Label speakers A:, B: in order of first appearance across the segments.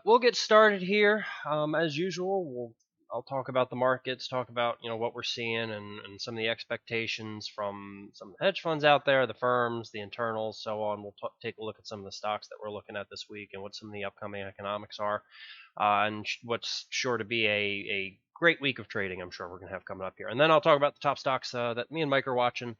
A: we'll get started here. As usual, I'll talk about the markets, talk about what we're seeing and some of the expectations from some of the hedge funds out there, the firms, the internals, so on. We'll take a look at some of the stocks that we're looking at this week and what some of the upcoming economics are, and what's sure to be a great week of trading. I'm sure we're gonna have coming up here, and then I'll talk about the top stocks that me and Mike are watching.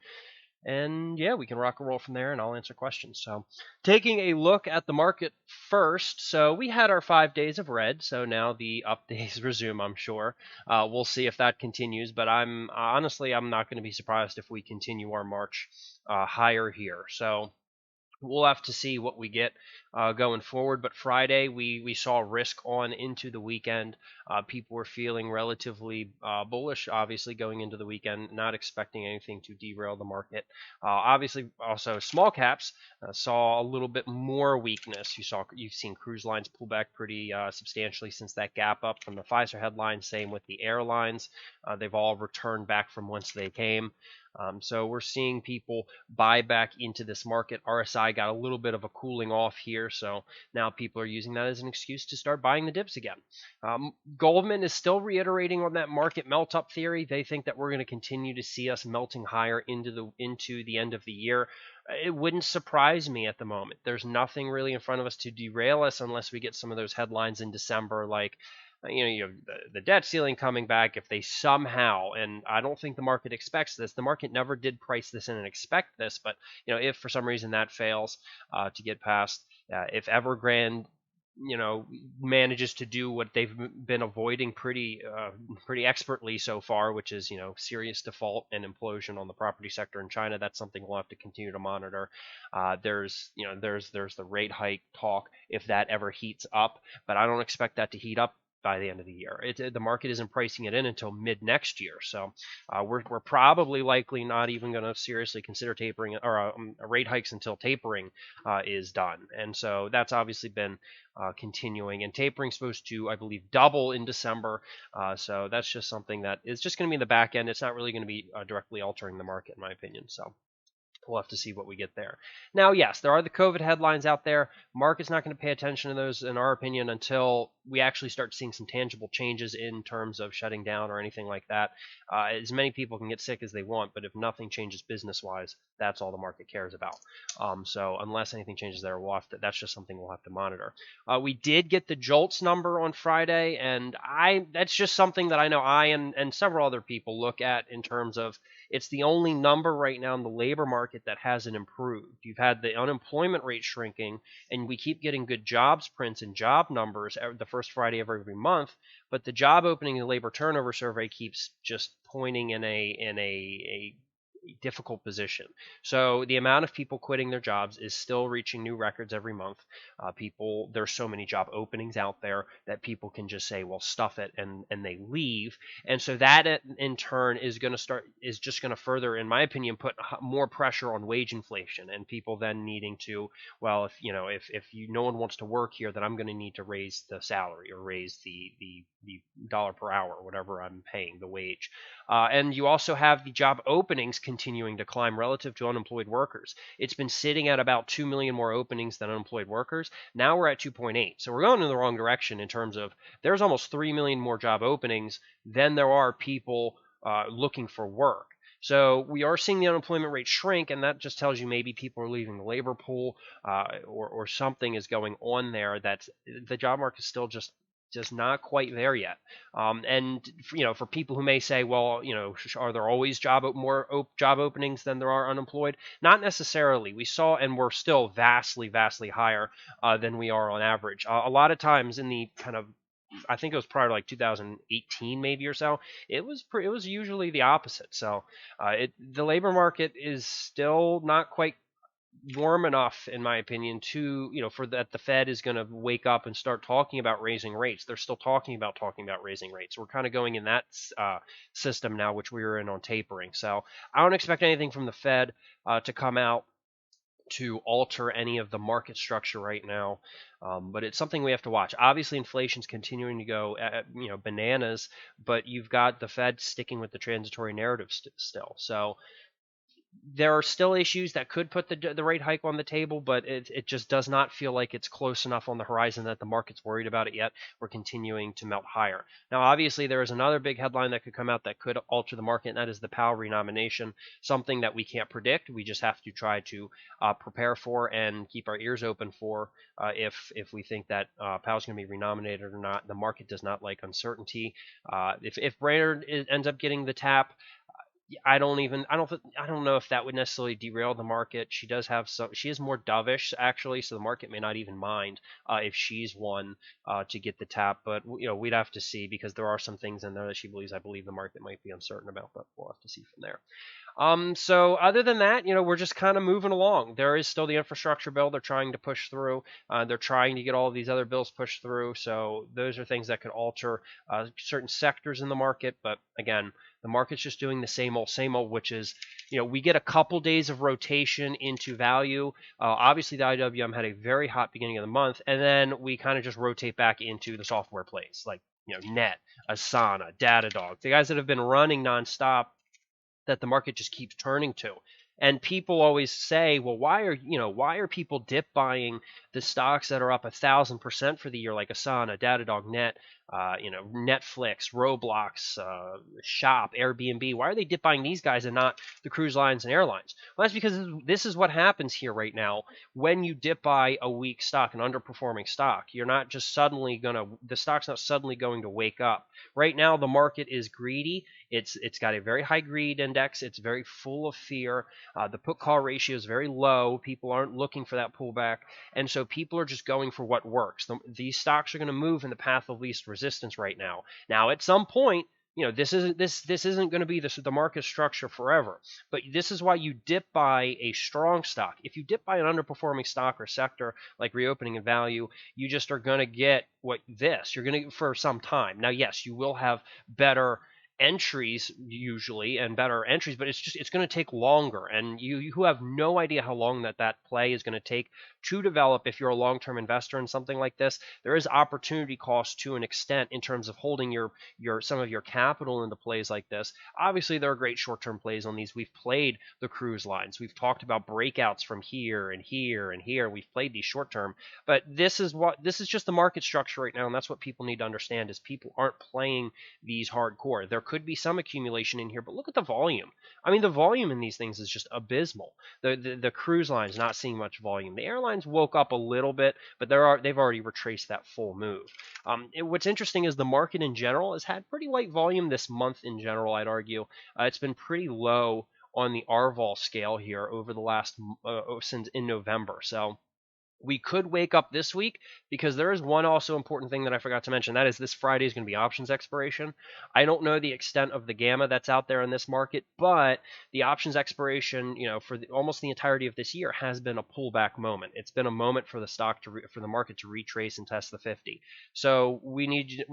A: And yeah, we can rock and roll from there and I'll answer questions. So, taking a look at the market first. So, we had our 5 days of red. So, now the up days resume, I'm sure. We'll see if that continues. But I'm honestly, I'm not going to be surprised if we continue our march higher here. So, we'll have to see what we get going forward. But Friday, we saw risk on into the weekend. People were feeling relatively bullish, obviously, going into the weekend, not expecting anything to derail the market. Obviously, also small caps saw a little bit more weakness. You've seen cruise lines pull back pretty substantially since that gap up from the Pfizer headline. Same with the airlines. They've all returned back from whence they came. So we're seeing people buy back into this market. RSI got a little bit of a cooling off here, so now people are using that as an excuse to start buying the dips again. Goldman is still reiterating on that market melt-up theory. They think that we're going to continue to see us melting higher into the end of the year. It wouldn't surprise me at the moment. There's nothing really in front of us to derail us unless we get some of those headlines in December, like you have the debt ceiling coming back. If they somehow, and I don't think the market expects this, the market never did price this in and expect this, but if for some reason that fails to get past, if Evergrande manages to do what they've been avoiding pretty expertly so far, which is serious default and implosion on the property sector in China. That's something we'll have to continue to monitor. There's the rate hike talk if that ever heats up, but I don't expect that to heat up by the end of the year. The market isn't pricing it in until mid next year, so we're probably likely not even going to seriously consider tapering or rate hikes until tapering is done. And so that's obviously been continuing, and tapering supposed to, I believe, double in December. So that's just something that is just going to be in the back end. It's not really going to be directly altering the market, in my opinion. So we'll have to see what we get there. Now, yes, there are the COVID headlines out there. Market's not going to pay attention to those, in our opinion, until we actually start seeing some tangible changes in terms of shutting down or anything like that. As many people can get sick as they want, but if nothing changes business-wise, that's all the market cares about. So unless anything changes there, that's just something we'll have to monitor. We did get the JOLTS number on Friday, and that's just something that I know I and several other people look at in terms of it's the only number right now in the labor market that hasn't improved. You've had the unemployment rate shrinking, and we keep getting good jobs prints and job numbers the first Friday of every month, but the job opening and labor turnover survey keeps just pointing in a difficult position. So the amount of people quitting their jobs is still reaching new records every month. There's so many job openings out there that people can just say, well, stuff it, and they leave. And so that in turn is just going to further, in my opinion, put more pressure on wage inflation, and people then needing to, well, if no one wants to work here, then I'm going to need to raise the salary or raise the dollar per hour, whatever I'm paying, the wage. And you also have the job openings continuing to climb relative to unemployed workers. It's been sitting at about 2 million more openings than unemployed workers. Now we're at 2.8. So we're going in the wrong direction in terms of there's almost 3 million more job openings than there are people looking for work. So we are seeing the unemployment rate shrink, and that just tells you maybe people are leaving the labor pool or something is going on there. That's the job market is still just not quite there yet. And for people who may say, well, are there always more job openings than there are unemployed? Not necessarily. We saw, and we're still vastly higher than we are on average. A lot of times in the kind of, I think it was prior to like 2018 maybe or so, it was usually the opposite. So the labor market is still not quite warm enough, in my opinion, to for that the Fed is going to wake up and start talking about raising rates. They're still talking about raising rates. We're kind of going in that system now, which we were in on tapering. So I don't expect anything from the Fed to come out to alter any of the market structure right now, but it's something we have to watch. Obviously, inflation's continuing to go bananas, but you've got the Fed sticking with the transitory narrative still. So there are still issues that could put the rate hike on the table, but it just does not feel like it's close enough on the horizon that the market's worried about it yet. We're continuing to melt higher. Now, obviously, there is another big headline that could come out that could alter the market, and that is the Powell renomination, something that we can't predict. We just have to try to prepare for and keep our ears open for if we think that Powell's going to be renominated or not. The market does not like uncertainty. If Brainerd ends up getting the tap, I don't know if that would necessarily derail the market. She does have she is more dovish actually, so the market may not even mind if she's one to get the tap. But we'd have to see, because there are some things in there that she believes. I believe the market might be uncertain about, but we'll have to see from there. So other than that, we're just kind of moving along. There is still the infrastructure bill they're trying to push through. They're trying to get all of these other bills pushed through. So those are things that could alter certain sectors in the market. But again, the market's just doing the same old, which is, we get a couple days of rotation into value. Obviously, the IWM had a very hot beginning of the month, and then we kind of just rotate back into the software plays like, Net, Asana, Datadog, the guys that have been running nonstop that the market just keeps turning to. And people always say, well, why are people dip buying the stocks that are up 1,000% for the year, like Asana, Datadog, Net, Netflix, Roblox, Shop, Airbnb? Why are they dip buying these guys and not the cruise lines and airlines? Well, that's because this is what happens here right now. When you dip buy a weak stock, an underperforming stock, the stock's not suddenly going to wake up. Right now, the market is greedy. It's got a very high greed index. It's very full of fear. The put call ratio is very low. People aren't looking for that pullback, and so people are just going for what works. These stocks are going to move in the path of least resistance right now. Now, at some point, this isn't going to be the market structure forever. But this is why you dip buy a strong stock. If you dip buy an underperforming stock or sector like reopening and value, you just are going to get you're going to get for some time. Now, yes, you will have better entries usually and better entries, but it's going to take longer, and you have no idea how long that play is going to take to develop. If you're a long-term investor in something like this, there is opportunity cost to an extent in terms of holding some of your capital into plays like this. Obviously, there are great short-term plays on these. We've played the cruise lines. We've talked about breakouts from here and here and here. We've played these short-term, but this is just the market structure right now, and that's what people need to understand is people aren't playing these hardcore. There could be some accumulation in here, but look at the volume. I mean, the volume in these things is just abysmal. The cruise lines not seeing much volume. The airlines woke up a little bit, but they've already retraced that full move. What's interesting is the market in general has had pretty light volume this month in general, I'd argue. It's been pretty low on the RVOL scale here over the last since in November. So we could wake up this week, because there is one also important thing that I forgot to mention. That is, this Friday is going to be options expiration. I don't know the extent of the gamma that's out there in this market, but the options expiration, for almost the entirety of this year has been a pullback moment. It's been a moment for the stock for the market to retrace and test the 50. So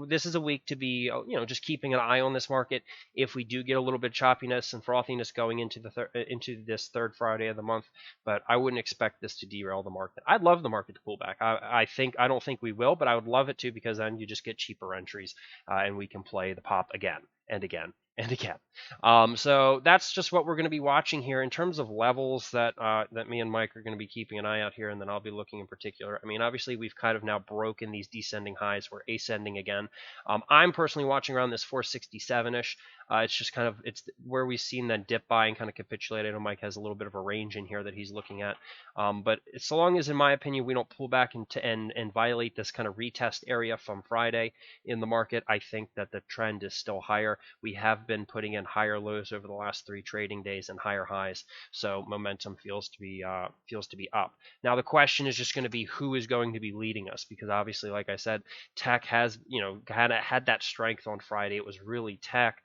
A: this is a week to be, just keeping an eye on this market. If we do get a little bit of choppiness and frothiness going into into this third Friday of the month, but I wouldn't expect this to derail the market. I'd love the market to pull back. I don't think we will, but I would love it to, because then you just get cheaper entries, and we can play the pop again and again and again. So that's just what we're going to be watching here in terms of levels that me and Mike are going to be keeping an eye out here, and then I'll be looking in particular. I mean, obviously we've kind of now broken these descending highs. We're ascending again. I'm personally watching around this 467-ish. It's just it's where we've seen that dip buy and kind of capitulate. I know Mike has a little bit of a range in here that he's looking at. But so long as, in my opinion, we don't pull back and violate this kind of retest area from Friday in the market, I think that the trend is still higher. We have been putting in higher lows over the last 3 trading days and higher highs, so momentum feels to be up. Now the question is just going to be who is going to be leading us, because obviously, like I said, tech has had that strength on Friday. It was really tech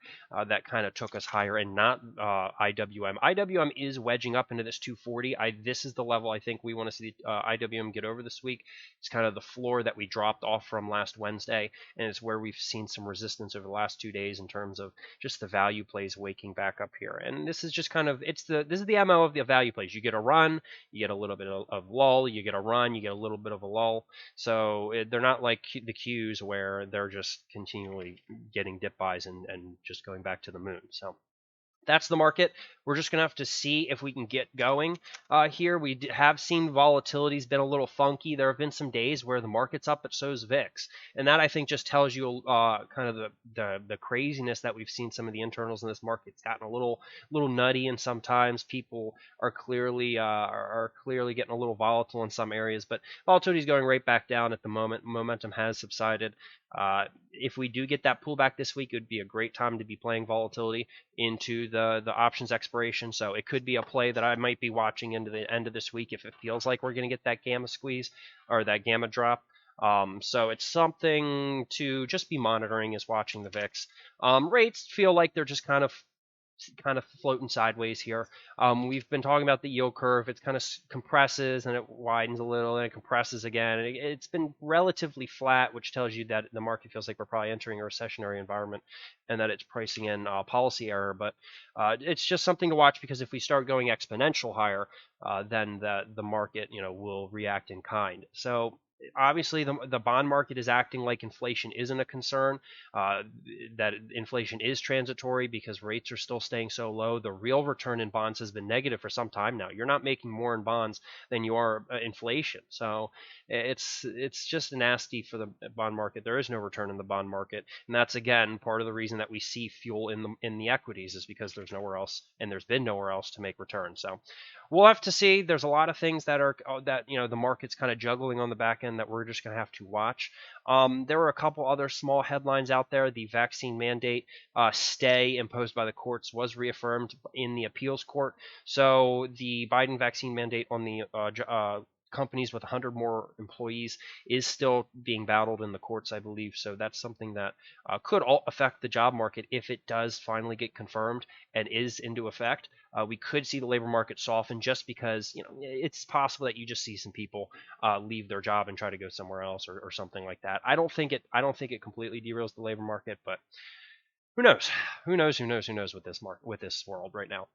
A: that kind of took us higher, and not IWM. IWM is wedging up into this 240. This is the level I think we want to see IWM get over this week. It's kind of the floor that we dropped off from last Wednesday, and it's where we've seen some resistance over the last 2 days in terms of just the value plays waking back up here. And this is just this is the MO of the value plays. You get a run, you get a little bit of lull, you get a run, you get a little bit of a lull. So they're not like the Qs where they're just continually getting dip buys and just going back to the moon. So that's the market. We're just going to have to see if we can get going here. We have seen volatility's been a little funky. There have been some days where the market's up, but so's VIX, and that I think just tells you kind of the craziness that we've seen. Some of the internals in this market. It's gotten a little nutty, and sometimes people are clearly getting a little volatile in some areas. But volatility is going right back down at the moment. Momentum has subsided. If we do get that pullback this week, it would be a great time to be playing volatility into the options expiration. So it could be a play that I might be watching into the end of this week if it feels like we're going to get that gamma squeeze or that gamma drop. So it's something to just be monitoring, is watching the VIX. Rates feel like they're just kind of floating sideways here. We've been talking about the yield curve. It kind of compresses and it widens a little and it compresses again. And it's been relatively flat, which tells you that the market feels like we're probably entering a recessionary environment and that it's pricing in policy error. But it's just something to watch, because if we start going exponential higher, then the market will react in kind. So obviously the bond market is acting like inflation isn't a concern, that inflation is transitory because rates are still staying so low. The real return in bonds has been negative for some time now. You're not making more in bonds than you are inflation. So it's just nasty for the bond market. There is no return in the bond market, and that's again part of the reason that we see fuel in the equities, is because there's nowhere else, and there's been nowhere else to make returns. So we'll have to see. There's a lot of things that are the market's kind of juggling on the back end that we're just going to have to watch. There were a couple other small headlines out there. The vaccine mandate stay imposed by the courts was reaffirmed in the appeals court. So the Biden vaccine mandate on the companies with 100 more employees is still being battled in the courts, I believe. So that's something that could affect the job market if it does finally get confirmed and is into effect. We could see the labor market soften, just because it's possible that you just see some people leave their job and try to go somewhere else or something like that. I don't think it completely derails the labor market, but who knows? Who knows with this world right now?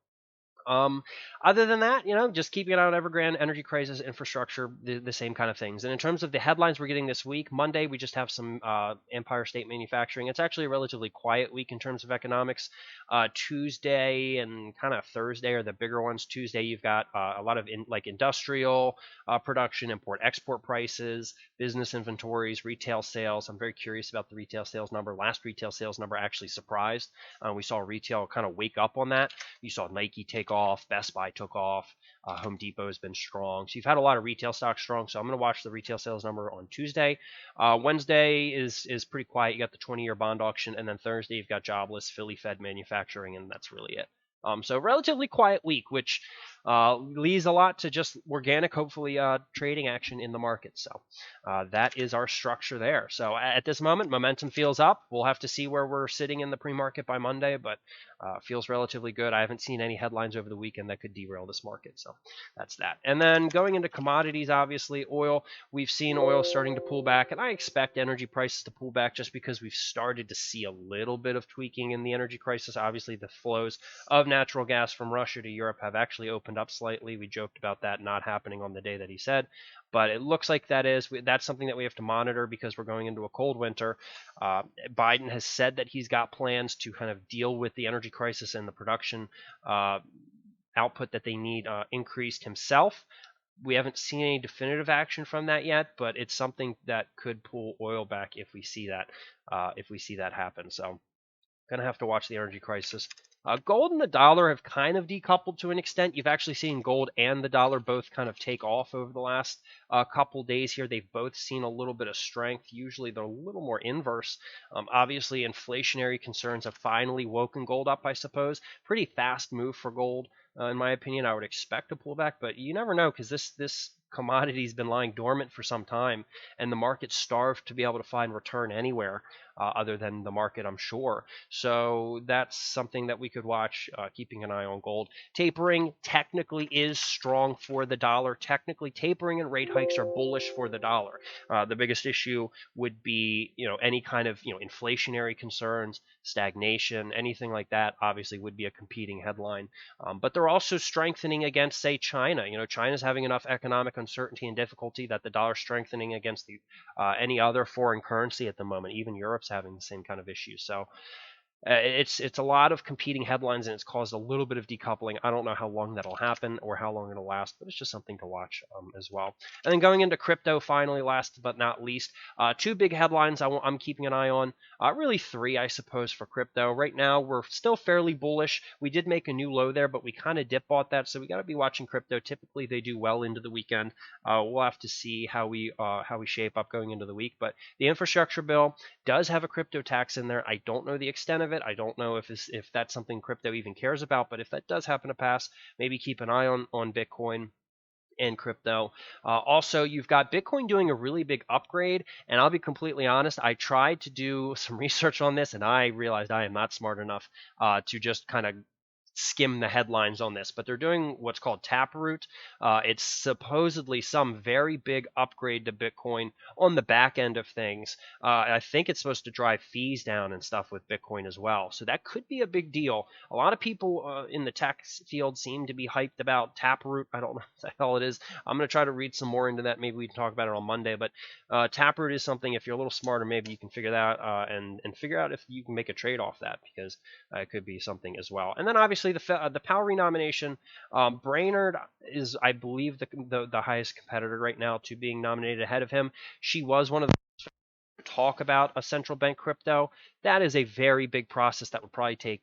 A: Other than that, just keeping an eye on Evergrande, energy crisis, infrastructure, the same kind of things. And in terms of the headlines we're getting this week, Monday we just have some Empire State Manufacturing. It's actually a relatively quiet week in terms of economics. Tuesday and kind of Thursday are the bigger ones. Tuesday you've got a lot of industrial production, import, export prices, business inventories, retail sales. I'm very curious about the retail sales number. Last retail sales number actually surprised. We saw retail kind of wake up on that. You saw Nike take off, Best Buy took off, Home Depot has been strong. So you've had a lot of retail stocks strong. So I'm going to watch the retail sales number on Tuesday. Wednesday is pretty quiet. You got the 20-year bond auction, and then Thursday you've got jobless, Philly Fed manufacturing, and that's really it. So relatively quiet week, which leaves a lot to just organic, hopefully, trading action in the market. So that is our structure there. So at this moment, momentum feels up. We'll have to see where we're sitting in the pre-market by Monday, but feels relatively good. I haven't seen any headlines over the weekend that could derail this market. So that's that. And then going into commodities, obviously, oil. We've seen oil starting to pull back, and I expect energy prices to pull back just because we've started to see a little bit of tweaking in the energy crisis. Obviously, the flows of natural gas from Russia to Europe have actually opened up slightly. We joked about that not happening on the day that he said, but it looks like that's something that we have to monitor because we're going into a cold winter. Biden has said that he's got plans to kind of deal with the energy crisis and the production output that they need increased himself. We haven't seen any definitive action from that yet, but it's something that could pull oil back if we see that happen. So gonna have to watch the energy crisis. Gold and the dollar have kind of decoupled to an extent. You've actually seen gold and the dollar both kind of take off over the last couple days here. They've both seen a little bit of strength. Usually they're a little more inverse. Obviously, inflationary concerns have finally woken gold up, I suppose. Pretty fast move for gold, in my opinion. I would expect a pullback, but you never know, because this commodity's been lying dormant for some time, and the market's starved to be able to find return anywhere other than the market, I'm sure. So that's something that we could watch, keeping an eye on gold. Tapering technically is strong for the dollar. Technically, tapering and rate hikes are bullish for the dollar. The biggest issue would be, any kind of, inflationary concerns, stagnation, anything like that, obviously would be a competing headline. But they're also strengthening against, say, China. China's having enough economic uncertainty and difficulty that the dollar's strengthening against any other foreign currency at the moment. Even Europe's having the same kind of issues. So It's a lot of competing headlines, and it's caused a little bit of decoupling. I don't know how long that'll happen or how long it'll last, but it's just something to watch as well. And then going into crypto, finally, last but not least, two big headlines I'm keeping an eye on. Really three, I suppose, for crypto. Right now, we're still fairly bullish. We did make a new low there, but we kind of dip bought that, so we got to be watching crypto. Typically, they do well into the weekend. We'll have to see how we shape up going into the week. But the infrastructure bill does have a crypto tax in there. I don't know the extent of it. I don't know if that's something crypto even cares about. But if that does happen to pass, maybe keep an eye on Bitcoin and crypto. Also, you've got Bitcoin doing a really big upgrade. And I'll be completely honest, I tried to do some research on this, and I realized I am not smart enough to just kind of skim the headlines on this, but they're doing what's called Taproot. It's supposedly some very big upgrade to Bitcoin on the back end of things. I think it's supposed to drive fees down and stuff with Bitcoin as well. So that could be a big deal. A lot of people in the tech field seem to be hyped about Taproot. I don't know what the hell it is. I'm going to try to read some more into that. Maybe we can talk about it on Monday. But Taproot is something, if you're a little smarter, maybe you can figure that out and figure out if you can make a trade off that, because it could be something as well. And then obviously the Powell renomination. Brainerd is, I believe, the highest competitor right now to being nominated ahead of him. She was one of the talk about a central bank crypto. That is a very big process that would probably take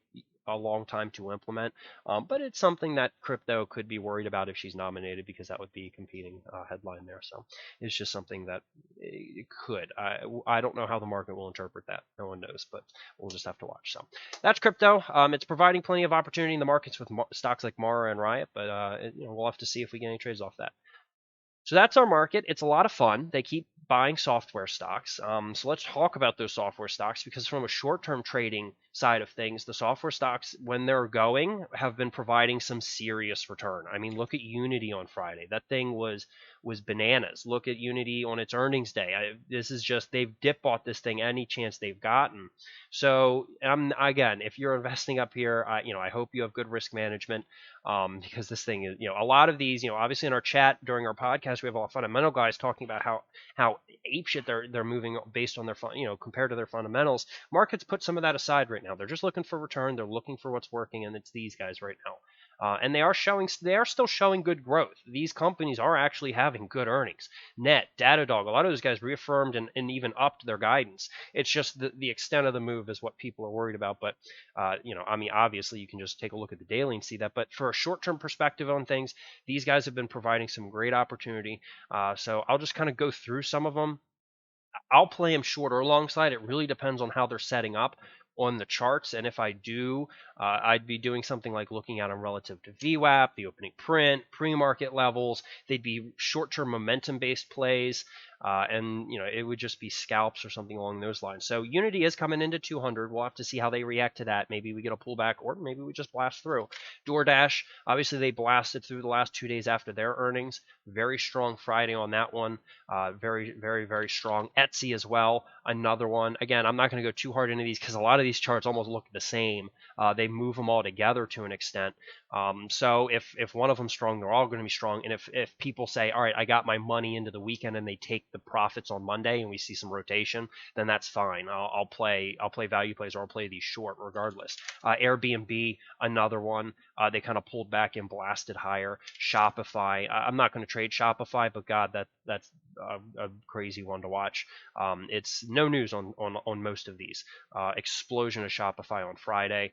A: a long time to implement, but it's something that crypto could be worried about if she's nominated, because that would be a competing headline there. So it's just something that it could. I don't know how the market will interpret that. No one knows, but we'll just have to watch. So that's crypto. It's providing plenty of opportunity in the markets with stocks like Mara and Riot, but we'll have to see if we get any trades off that. So that's our market. It's a lot of fun. They keep buying software stocks. So let's talk about those software stocks, because from a short-term trading side of things, the software stocks, when they're going, have been providing some serious return. I mean, look at Unity on Friday. That thing was bananas. Look at Unity on its earnings day. This is just, they've dip bought this thing any chance they've gotten. So again, if you're investing up here, I hope you have good risk management, because this thing is, a lot of these, obviously in our chat during our podcast, we have a lot of fundamental guys talking about how apeshit they're moving based on their compared to their fundamentals. Markets put some of that aside right now. They're just looking for return. They're looking for what's working, and it's these guys right now. And they are still showing good growth. These companies are actually having good earnings. Net, Datadog, a lot of those guys reaffirmed and even upped their guidance. It's just the extent of the move is what people are worried about. But, obviously you can just take a look at the daily and see that. But for a short-term perspective on things, these guys have been providing some great opportunity. So I'll just kind of go through some of them. I'll play them short or long side. It really depends on how they're setting up on the charts, and if I do, I'd be doing something like looking at them relative to VWAP, the opening print, pre-market levels. They'd be short-term momentum-based plays, and it would just be scalps or something along those lines. So Unity is coming into 200. We'll have to see how they react to that. Maybe we get a pullback, or maybe we just blast through. DoorDash, obviously they blasted through the last 2 days after their earnings. Very strong Friday on that one. Very, very, very strong. Etsy as well, another one. Again, I'm not going to go too hard into these because a lot of these charts almost look the same. They move them all together to an extent. So if one of them's strong, they're all going to be strong. And if people say, all right, I got my money into the weekend, and they take the profits on Monday, and we see some rotation, then that's fine. I'll play value plays, or I'll play these short regardless. Airbnb, another one. They kind of pulled back and blasted higher. Shopify. I'm not going to trade Shopify, but God, that's a crazy one to watch. It's no news on most of these. Explosion of Shopify on Friday.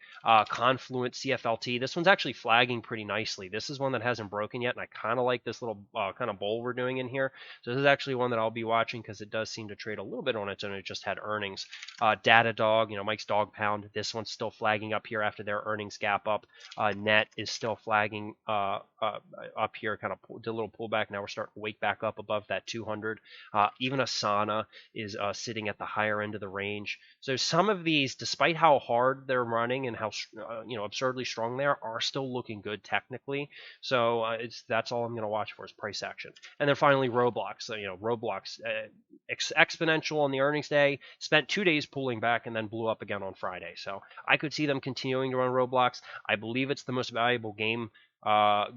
A: Confluent CFLT. This one's actually flagging pretty nicely. This is one that hasn't broken yet, and I kind of like this little kind of bowl we're doing in here. So this is actually one that I'll be watching, because it does seem to trade a little bit on its own. It just had earnings. Datadog, Mike's Dog Pound. This one's still flagging up here after their earnings gap up. Net is still flagging up here, kind of did a little pullback. Now we're starting to wake back up above that 200. Even Asana is sitting at the higher end of the range. So some of these, despite how hard they're running and how absurdly strong they are still looking good technically. So that's all I'm going to watch for is price action. And then finally Roblox. Roblox exponential on the earnings day, spent 2 days pulling back, and then blew up again on Friday. So I could see them continuing to run Roblox. I believe it's the most valuable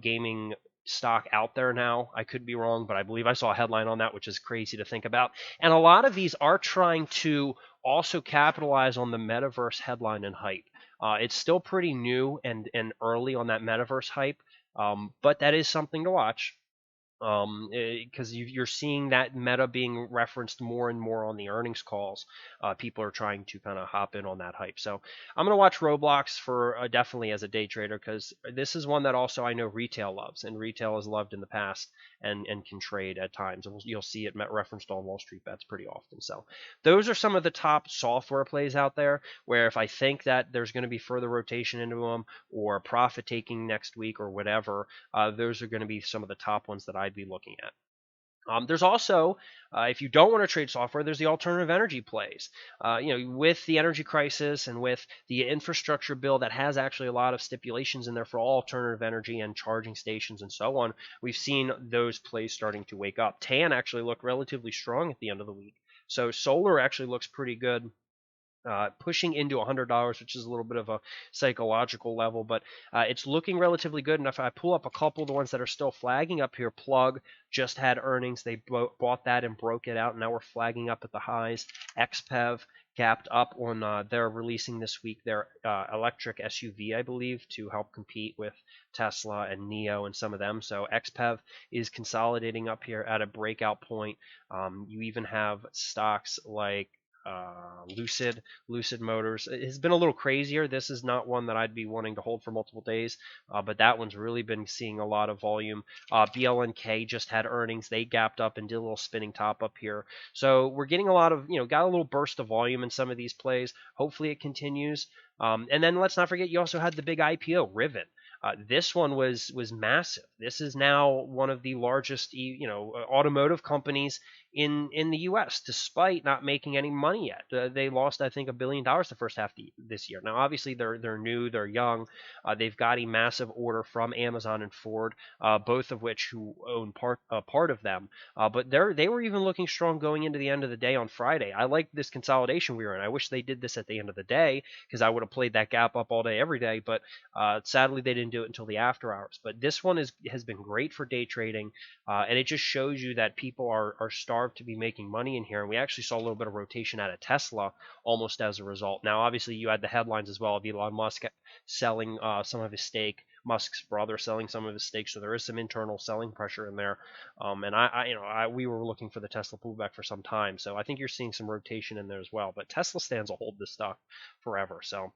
A: gaming stock out there now. I could be wrong, but I believe I saw a headline on that, which is crazy to think about. And a lot of these are trying to also capitalize on the metaverse headline and hype. It's still pretty new and early on that metaverse hype, but that is something to watch, because you're seeing that meta being referenced more and more on the earnings calls. People are trying to kind of hop in on that hype. So I'm going to watch Roblox for definitely as a day trader, because this is one that also I know retail loves, and retail has loved in the past and can trade at times. And you'll see it referenced on Wall Street Bets pretty often. So those are some of the top software plays out there, where if I think that there's going to be further rotation into them or profit taking next week or whatever, those are going to be some of the top ones that I'd be looking at. There's also, if you don't want to trade software, there's the alternative energy plays. With the energy crisis and with the infrastructure bill that has actually a lot of stipulations in there for all alternative energy and charging stations and so on, we've seen those plays starting to wake up. TAN actually looked relatively strong at the end of the week. So solar actually looks pretty good. Pushing into $100, which is a little bit of a psychological level, but it's looking relatively good. And if I pull up a couple of the ones that are still flagging up here, Plug just had earnings. They bought that and broke it out. And now we're flagging up at the highs. XPEV gapped up on they're releasing this week their electric SUV, I believe, to help compete with Tesla and NIO and some of them. So XPEV is consolidating up here at a breakout point. You even have stocks like Lucid Motors. It has been a little crazier. This is not one that I'd be wanting to hold for multiple days, but that one's really been seeing a lot of volume. BLNK just had earnings. They gapped up and did a little spinning top up here. So we're getting a lot of, got a little burst of volume in some of these plays. Hopefully it continues. And then let's not forget, you also had the big IPO, Rivian. This one was massive. This is now one of the largest, automotive companies in the U.S. despite not making any money yet. They lost, I think, $1 billion the first half this year. Now, obviously, they're new, they're young. They've got a massive order from Amazon and Ford, both of which who own part of them. But they were even looking strong going into the end of the day on Friday. I like this consolidation we were in. I wish they did this at the end of the day, because I would have played that gap up all day every day. But sadly, they didn't do it until the after hours. But this one has been great for day trading, and it just shows you that people are starved to be making money in here. And we actually saw a little bit of rotation out of Tesla almost as a result. Now, obviously, you had the headlines as well of Elon Musk selling some of his stake, Musk's brother selling some of his stake, so there is some internal selling pressure in there. And we were looking for the Tesla pullback for some time, so I think you're seeing some rotation in there as well. But Tesla stands to hold this stock forever. So.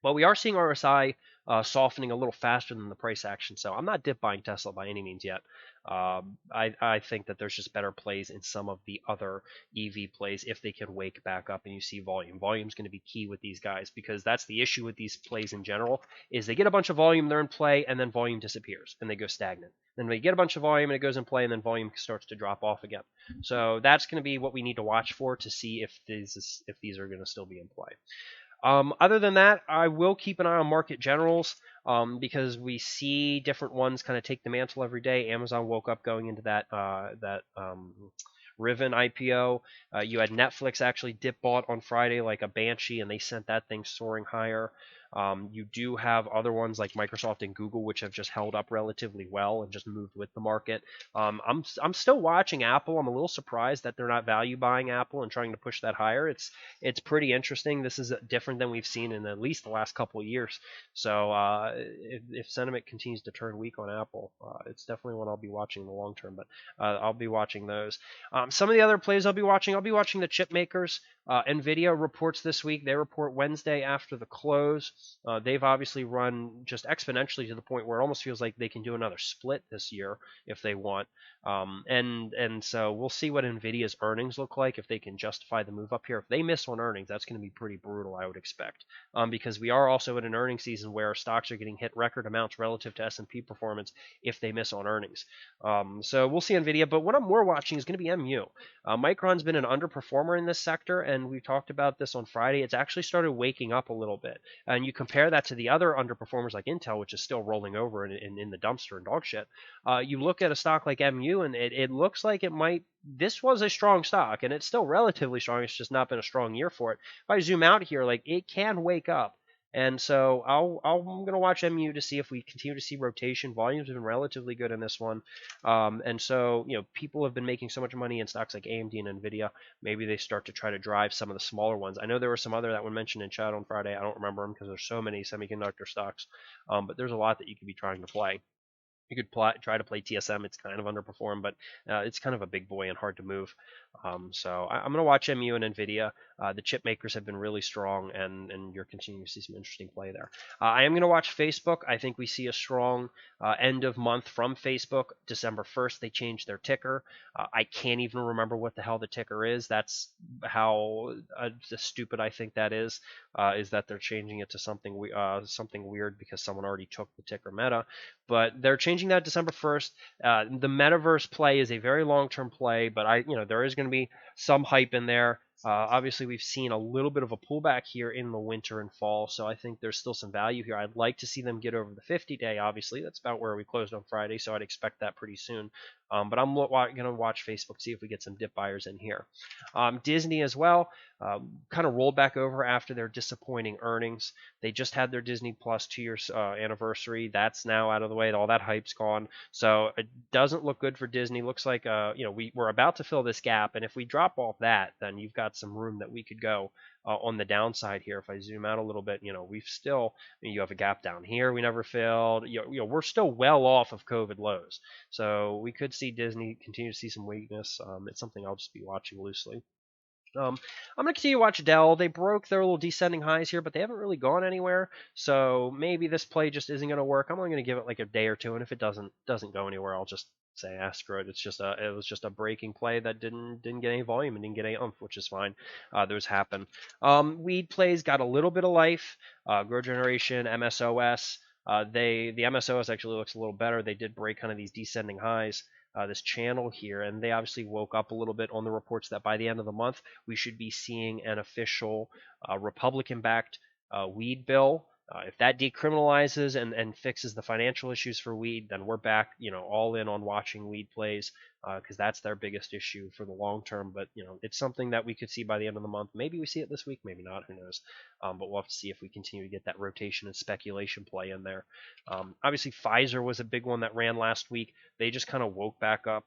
A: But we are seeing RSI softening a little faster than the price action, so I'm not dip buying Tesla by any means yet. I think that there's just better plays in some of the other EV plays if they can wake back up and you see volume. Volume's going to be key with these guys, because that's the issue with these plays in general, is they get a bunch of volume, they're in play, and then volume disappears and they go stagnant. Then we get a bunch of volume and it goes in play, and then volume starts to drop off again. So that's going to be what we need to watch for to see if these are going to still be in play. Other than that, I will keep an eye on market generals, because we see different ones kind of take the mantle every day. Amazon woke up going into that Rivian IPO. You had Netflix actually dip bought on Friday like a banshee, and they sent that thing soaring higher. You do have other ones like Microsoft and Google, which have just held up relatively well and just moved with the market. I'm still watching Apple. I'm a little surprised that they're not value buying Apple and trying to push that higher. It's pretty interesting. This is different than we've seen in at least the last couple of years. So if sentiment continues to turn weak on Apple, it's definitely one I'll be watching in the long term. But I'll be watching those. Some of the other plays I'll be watching the chip makers. Nvidia reports this week. They report Wednesday after the close. They've obviously run just exponentially to the point where it almost feels like they can do another split this year if they want. And so we'll see what Nvidia's earnings look like, if they can justify the move up here. If they miss on earnings, that's going to be pretty brutal, I would expect, because we are also in an earnings season where stocks are getting hit record amounts relative to S&P performance if they miss on earnings. So we'll see Nvidia, but what I'm more watching is going to be MU. Micron's been an underperformer in this sector, and we talked about this on Friday. It's actually started waking up a little bit, and you compare that to the other underperformers like Intel, which is still rolling over in the dumpster and dog shit. You look at a stock like MU, and it looks like this was a strong stock, and it's still relatively strong. It's just not been a strong year for it. If I zoom out here, like, it can wake up And so I'm going to watch MU to see if we continue to see rotation. Volumes have been relatively good in this one. And so, people have been making so much money in stocks like AMD and Nvidia. Maybe they start to try to drive some of the smaller ones. I know there were some other that were mentioned in chat on Friday. I don't remember them because there's so many semiconductor stocks. But there's a lot that you could be trying to play. You could try to play TSM. It's kind of underperformed, but it's kind of a big boy and hard to move. So I'm going to watch MU and Nvidia. The chip makers have been really strong, and you're continuing to see some interesting play there. I am going to watch Facebook. I think we see a strong end of month from Facebook. December 1st, they changed their ticker. I can't even remember what the hell the ticker is. That's how stupid I think that is that they're changing it to something weird because someone already took the ticker Meta. But they're changing that December 1st. The metaverse play is a very long-term play, but there is going to be some hype in there. Obviously, we've seen a little bit of a pullback here in the winter and fall, so I think there's still some value here. I'd like to see them get over the 50-day, obviously. That's about where we closed on Friday, so I'd expect that pretty soon. But I'm going to watch Facebook, see if we get some dip buyers in here. Disney as well, kind of rolled back over after their disappointing earnings. They just had their Disney Plus 2-year anniversary. That's now out of the way. All that hype's gone. So it doesn't look good for Disney. Looks like we're about to fill this gap, and if we drop off that, then you've got some room that we could go on the downside here. If I zoom out a little bit, we've still, you have a gap down here we never filled. We're still well off of COVID lows, so we could see Disney continue to see some weakness. It's something I'll just be watching loosely. I'm going to continue to watch Dell. They broke their little descending highs here, but they haven't really gone anywhere. So maybe this play just isn't going to work. I'm only going to give it like a day or two, and if it doesn't go anywhere, I'll just say screw it. It was just a breaking play that didn't get any volume and didn't get any oomph, which is fine. Those happen. Weed plays got a little bit of life. Grow Generation, MSOS. The MSOS actually looks a little better. They did break kind of these descending highs. This channel here, and they obviously woke up a little bit on the reports that by the end of the month we should be seeing an official Republican-backed weed bill. If that decriminalizes and fixes the financial issues for weed, then we're back, all in on watching weed plays because that's their biggest issue for the long term. But it's something that we could see by the end of the month. Maybe we see it this week, maybe not. Who knows? But we'll have to see if we continue to get that rotation and speculation play in there. Obviously, Pfizer was a big one that ran last week. They just kind of woke back up.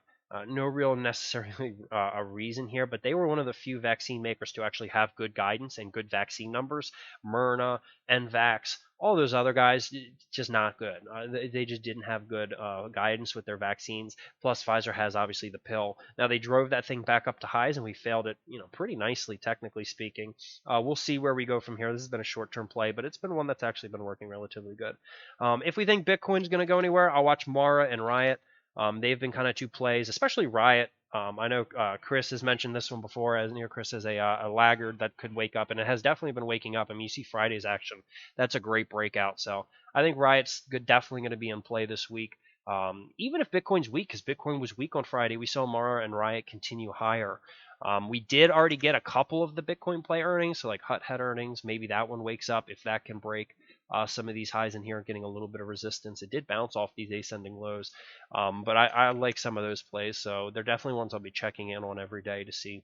A: No real necessarily a reason here, but they were one of the few vaccine makers to actually have good guidance and good vaccine numbers. Myrna, Nvax, all those other guys, just not good. They just didn't have good guidance with their vaccines. Plus, Pfizer has obviously the pill. Now they drove that thing back up to highs, and we failed it, pretty nicely, technically speaking. We'll see where we go from here. This has been a short-term play, but it's been one that's actually been working relatively good. If we think Bitcoin's going to go anywhere, I'll watch Mara and Riot. They've been kind of two plays, especially Riot. I know Chris has mentioned this one before, as Chris is a laggard that could wake up, and it has definitely been waking up. I mean, you see Friday's action. That's a great breakout. So I think Riot's definitely going to be in play this week. Even if Bitcoin's weak, because Bitcoin was weak on Friday, we saw Mara and Riot continue higher. We did already get a couple of the Bitcoin play earnings, so like Hut had earnings. Maybe that one wakes up if that can break some of these highs in here, getting a little bit of resistance. It did bounce off these ascending lows, but I like some of those plays, so they're definitely ones I'll be checking in on every day to see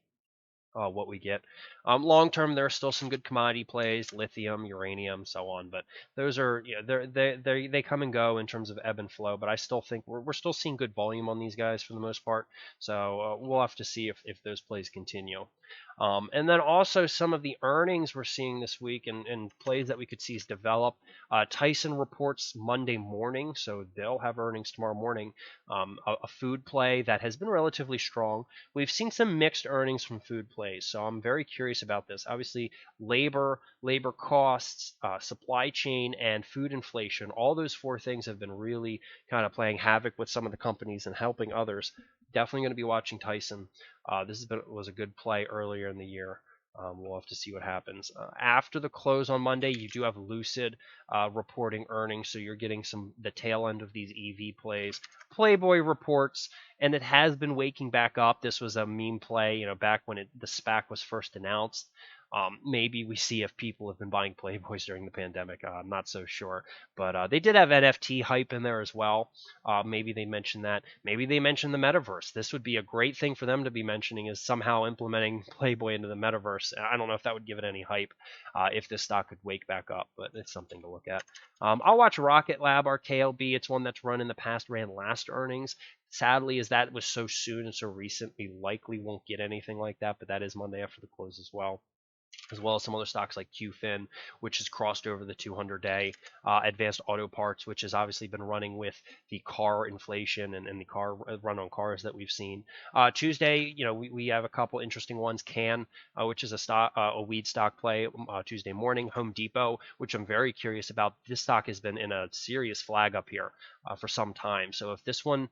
A: what we get. Long term, there are still some good commodity plays, lithium, uranium, so on. But those are, they come and go in terms of ebb and flow. But I still think we're still seeing good volume on these guys for the most part. So we'll have to see if those plays continue. And then also some of the earnings we're seeing this week and plays that we could see develop. Tyson reports Monday morning, so they'll have earnings tomorrow morning. A food play that has been relatively strong. We've seen some mixed earnings from food plays, so I'm very curious about this. Obviously, labor costs, supply chain, and food inflation, all those four things have been really kind of playing havoc with some of the companies and helping others. Definitely going to be watching Tyson. This was a good play earlier in the year. We'll have to see what happens. After the close on Monday, you do have Lucid reporting earnings, so you're getting the tail end of these EV plays. Playboy reports, and it has been waking back up. This was a meme play, back when the SPAC was first announced. Maybe we see if people have been buying Playboys during the pandemic. I'm not so sure, but they did have NFT hype in there as well. Maybe they mentioned that. Maybe they mentioned the metaverse. This would be a great thing for them to be mentioning, is somehow implementing Playboy into the metaverse. I don't know if that would give it any hype, if this stock could wake back up, but it's something to look at. I'll watch Rocket Lab, our KLB. It's one that's run in the past, ran last earnings. Sadly, as that was so soon and so recent, we likely won't get anything like that, but that is Monday after the close as well as some other stocks like QFIN, which has crossed over the 200-day, Advanced Auto Parts, which has obviously been running with the car inflation and the car run on cars that we've seen. Tuesday, we have a couple interesting ones. Can, which is a weed stock play, Tuesday morning. Home Depot, which I'm very curious about. This stock has been in a serious flag up here for some time. So if this one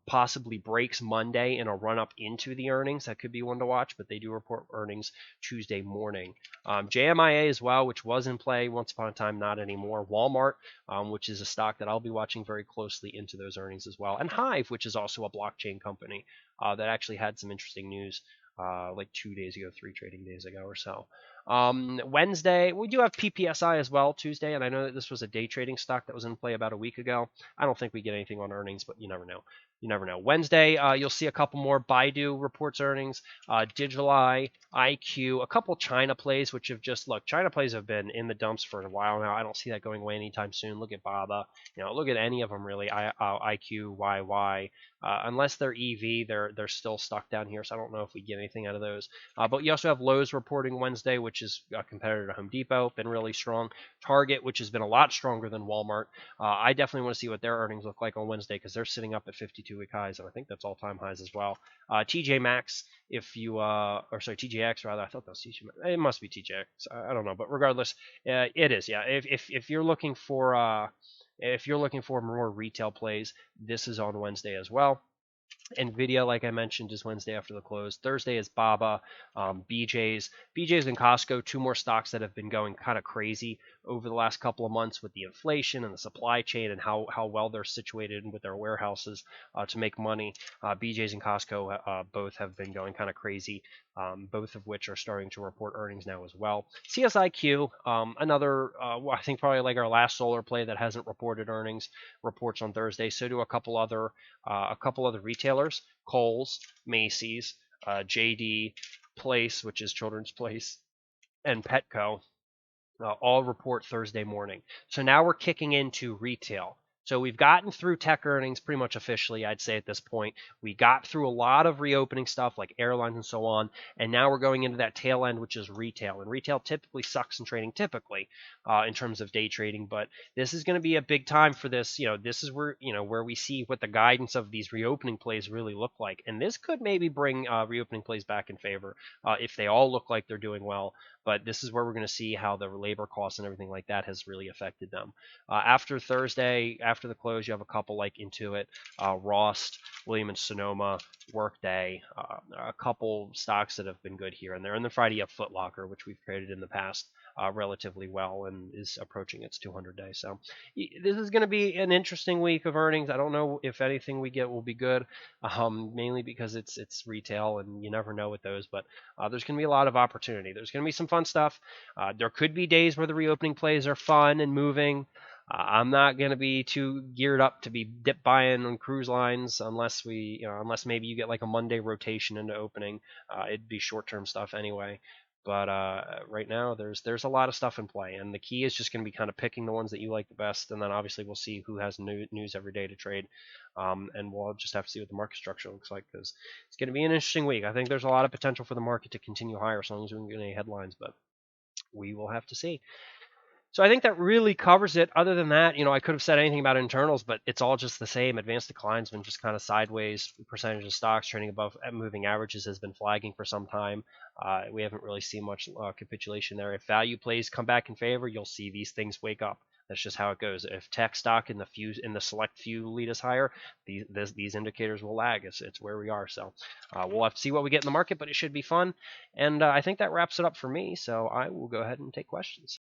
A: possibly breaks Monday in a run up into the earnings, that could be one to watch, but they do report earnings Tuesday morning. JMIA as well, which was in play once upon a time, not anymore. Walmart, which is a stock that I'll be watching very closely into those earnings as well. And Hive, which is also a blockchain company that actually had some interesting news like 2 days ago, 3 trading days ago or so. Wednesday, we do have PPSI as well Tuesday, and I know that this was a day trading stock that was in play about a week ago. I don't think we get anything on earnings, but you never know. You never know. Wednesday, you'll see a couple more. Baidu reports earnings, Digital Eye, IQ, a couple China plays, which have just, look, China plays have been in the dumps for a while now. I don't see that going away anytime soon. Look at Baba, look at any of them really. IQ, YY, unless they're EV, they're still stuck down here, so I don't know if we get anything out of those. But you also have Lowe's reporting Wednesday, which is a competitor to Home Depot, been really strong. Target, which has been a lot stronger than Walmart. I definitely want to see what their earnings look like on Wednesday, because they're sitting up at 52-week highs, and I think that's all-time highs as well. TJ Maxx, TJX rather. I thought that was TJ Maxx. It must be TJX. I don't know, but regardless, it is. Yeah, if you're looking for more retail plays, this is on Wednesday as well. Nvidia, like I mentioned, is Wednesday after the close. Thursday is Baba, BJ's and Costco, two more stocks that have been going kind of crazy over the last couple of months with the inflation and the supply chain and how well they're situated with their warehouses to make money. BJ's and Costco both have been going kind of crazy, both of which are starting to report earnings now as well. CSIQ, another, I think probably like our last solar play that hasn't reported earnings, reports on Thursday. So do a couple other retailers, Kohl's, Macy's, JD, Place, which is Children's Place, and Petco, all report Thursday morning. So now we're kicking into retail. So we've gotten through tech earnings pretty much officially, I'd say at this point. We got through a lot of reopening stuff like airlines and so on, and now we're going into that tail end, which is retail. And retail typically sucks in trading, in terms of day trading. But this is going to be a big time for this. This is where we see what the guidance of these reopening plays really look like. And this could maybe bring reopening plays back in favor if they all look like they're doing well. But this is where we're going to see how the labor costs and everything like that has really affected them. After Thursday, after the close, you have a couple like Intuit, Rost, Williams Sonoma, Workday, a couple stocks that have been good here and there. And then Friday, you have Foot Locker, which we've traded in the past relatively well and is approaching its 200-day. So this is going to be an interesting week of earnings. I don't know if anything we get will be good, mainly because it's retail and you never know with those. But there's going to be a lot of opportunity. There's going to be some fun stuff. There could be days where the reopening plays are fun and moving. I'm not going to be too geared up to be dip buying on cruise lines unless maybe you get like a Monday rotation into opening. It'd be short-term stuff anyway. But right now, there's a lot of stuff in play, and the key is just going to be kind of picking the ones that you like the best, and then obviously we'll see who has news every day to trade, and we'll just have to see what the market structure looks like, because it's going to be an interesting week. I think there's a lot of potential for the market to continue higher as long as we don't get any headlines, but we will have to see. So I think that really covers it. Other than that, I could have said anything about internals, but it's all just the same. Advanced decline's been just kind of sideways. Percentage of stocks trading above moving averages has been flagging for some time. We haven't really seen much capitulation there. If value plays come back in favor, you'll see these things wake up. That's just how it goes. If tech stock in the select few lead us higher, these indicators will lag. It's where we are. So we'll have to see what we get in the market, but it should be fun. And I think that wraps it up for me. So I will go ahead and take questions.